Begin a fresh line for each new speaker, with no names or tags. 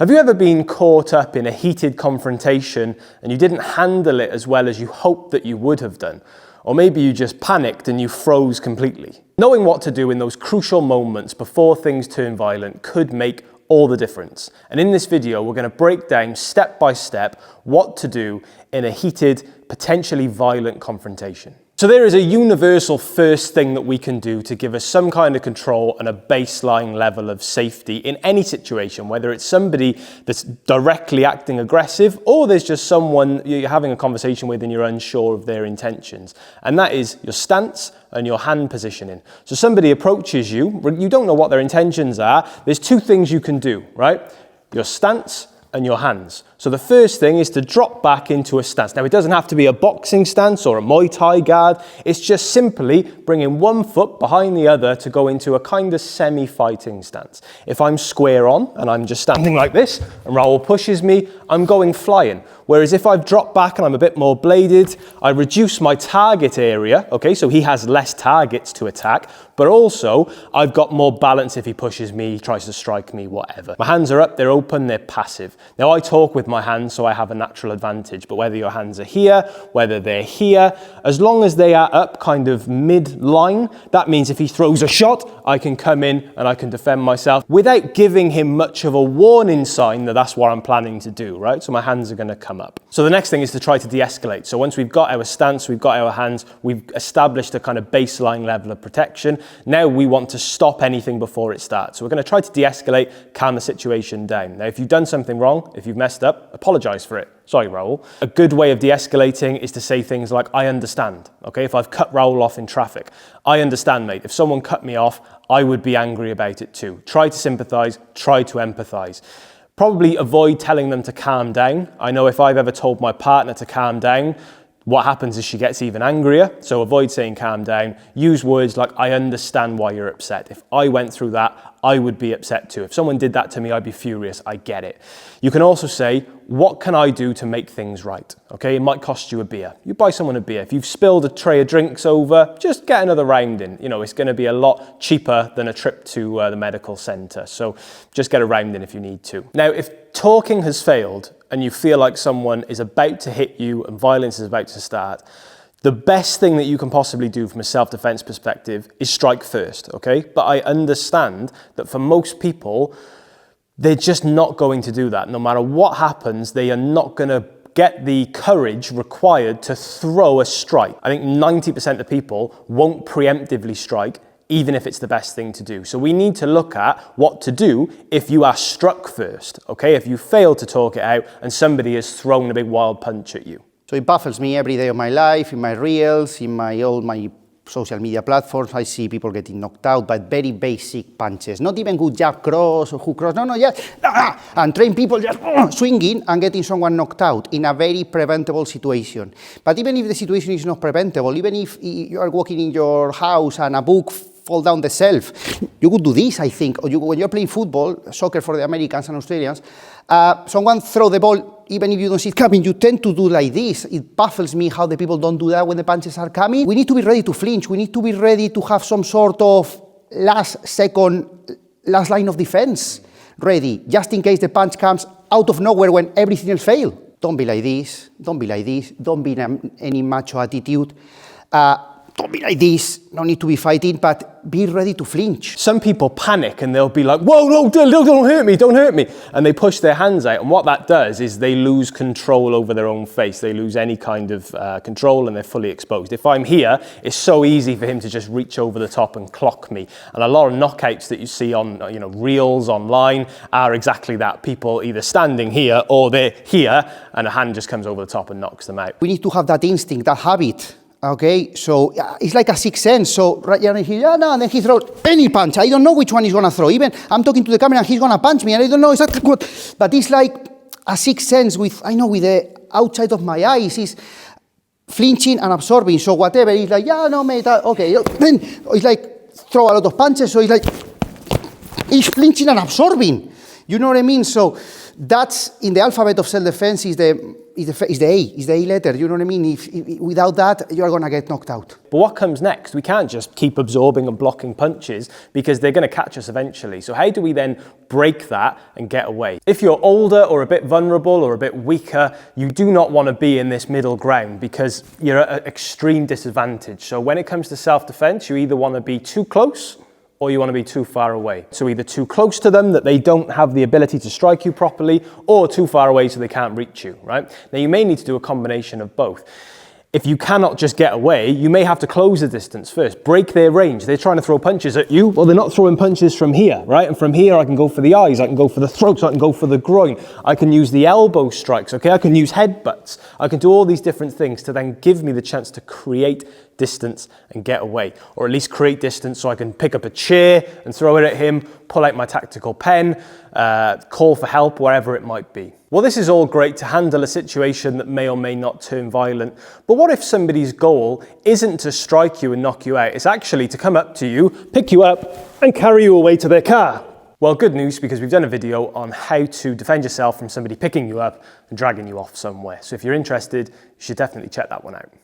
Have you ever been caught up in a heated confrontation and you didn't handle it as well as you hoped that you would have done? Or maybe you just panicked and you froze completely. Knowing what to do in those crucial moments before things turn violent could make all the difference. And in this video, we're going to break down step by step what to do in a heated, potentially violent confrontation. So there is a universal first thing that we can do to give us some kind of control and a baseline level of safety in any situation, whether it's somebody that's directly acting aggressive or there's just someone you're having a conversation with and you're unsure of their intentions. And that is your stance and your hand positioning. So somebody approaches you, you don't know what their intentions are. There's two things you can do, right? Your stance and your hands. So the first thing is to drop back into a stance. Now it doesn't have to be a boxing stance or a Muay Thai guard. It's just simply bringing one foot behind the other to go into a kind of semi-fighting stance. If I'm square on and I'm just standing like this and Raul pushes me, I'm going flying. Whereas if I've dropped back and I'm a bit more bladed, I reduce my target area, okay, so he has less targets to attack, but also I've got more balance if he pushes me, he tries to strike me, whatever. My hands are up, they're open, they're passive. Now I talk with my hands, so I have a natural advantage, but whether your hands are here, whether they're here, as long as they are up kind of mid-line, that means if he throws a shot, I can come in and I can defend myself without giving him much of a warning sign that that's what I'm planning to do, right? So my hands are gonna come up. So the next thing is to try to de-escalate. So once we've got our stance, we've got our hands, we've established a kind of baseline level of protection. Now we want to stop anything before it starts. So we're gonna try to de-escalate, calm the situation down. Now if you've done something wrong, if you've messed up, apologize for it. Sorry, Raul. A good way of de-escalating is to say things like, I understand, okay? If I've cut Raul off in traffic, I understand, mate. If someone cut me off, I would be angry about it too. Try to sympathize, try to empathize. Probably avoid telling them to calm down. I know if I've ever told my partner to calm down, what happens is she gets even angrier. So avoid saying calm down. Use words like, I understand why you're upset. If I went through that, I would be upset too. If someone did that to me, I'd be furious. I get it. You can also say, what can I do to make things right? Okay, it might cost you a beer. You buy someone a beer. If you've spilled a tray of drinks over, just get another round in. You know, it's going to be a lot cheaper than a trip to the medical center. So just get a round in if you need to. Now, if talking has failed and you feel like someone is about to hit you and violence is about to start, the best thing that you can possibly do from a self-defense perspective is strike first, okay? But I understand that for most people, they're just not going to do that. No matter what happens, they are not going to get the courage required to throw a strike. I think 90% of people won't preemptively strike, even if it's the best thing to do. So we need to look at what to do if you are struck first, okay? If you fail to talk it out and somebody has thrown a big wild punch at you.
So it baffles me every day of my life, in my reels, in all my social media platforms. I see people getting knocked out by very basic punches. Not even good jab cross or hook cross. No, just and train people just swinging and getting someone knocked out in a very preventable situation. But even if the situation is not preventable, even if you are walking in your house and a book fall down the shelf, you could do this, I think. Or when you're playing football, soccer for the Americans and Australians, someone throw the ball, even if you don't see it coming, you tend to do like this. It baffles me how the people don't do that when the punches are coming. We need to be ready to flinch. We need to be ready to have some sort of last line of defense ready, just in case the punch comes out of nowhere when everything else fails. Don't be like this. Don't be like this. Don't be in any macho attitude. Don't be like this, no need to be fighting, but be ready to flinch.
Some people panic and they'll be like, whoa, no, don't hurt me, don't hurt me. And they push their hands out. And what that does is they lose control over their own face. They lose any kind of control and they're fully exposed. If I'm here, it's so easy for him to just reach over the top and clock me. And a lot of knockouts that you see on reels online are exactly that. People either standing here or they're here and a hand just comes over the top and knocks them out.
We need to have that instinct, that habit. Okay, so it's like a sixth sense. So right here, and then he throws any punch. I don't know which one he's gonna throw. Even I'm talking to the camera and he's gonna punch me and I don't know exactly what. But it's like a sixth sense with the outside of my eyes is flinching and absorbing. So whatever, it's like, no mate, okay. Then it's like throw a lot of punches. So it's like, he's flinching and absorbing. You know what I mean? So That's in the alphabet of self-defense is the A letter, you know what I mean? If without that, you are gonna get knocked out.
But what comes next? We can't just keep absorbing and blocking punches because they're gonna catch us eventually. So how do we then break that and get away? If you're older or a bit vulnerable or a bit weaker, you do not wanna be in this middle ground because you're at an extreme disadvantage. So when it comes to self-defense, you either wanna be too close or you want to be too far away. So either too close to them that they don't have the ability to strike you properly, or too far away so they can't reach you, right? Now you may need to do a combination of both. If you cannot just get away, you may have to close the distance first, break their range. They're trying to throw punches at you. Well, they're not throwing punches from here, right? And from here, I can go for the eyes, I can go for the throats, I can go for the groin. I can use the elbow strikes, okay? I can use headbutts. I can do all these different things to then give me the chance to create distance and get away, or at least create distance so I can pick up a chair and throw it at him, pull out my tactical pen, call for help, wherever it might be. Well, this is all great to handle a situation that may or may not turn violent, but what if somebody's goal isn't to strike you and knock you out? It's actually to come up to you, pick you up, and carry you away to their car. Well, good news, because we've done a video on how to defend yourself from somebody picking you up and dragging you off somewhere. So if you're interested, you should definitely check that one out.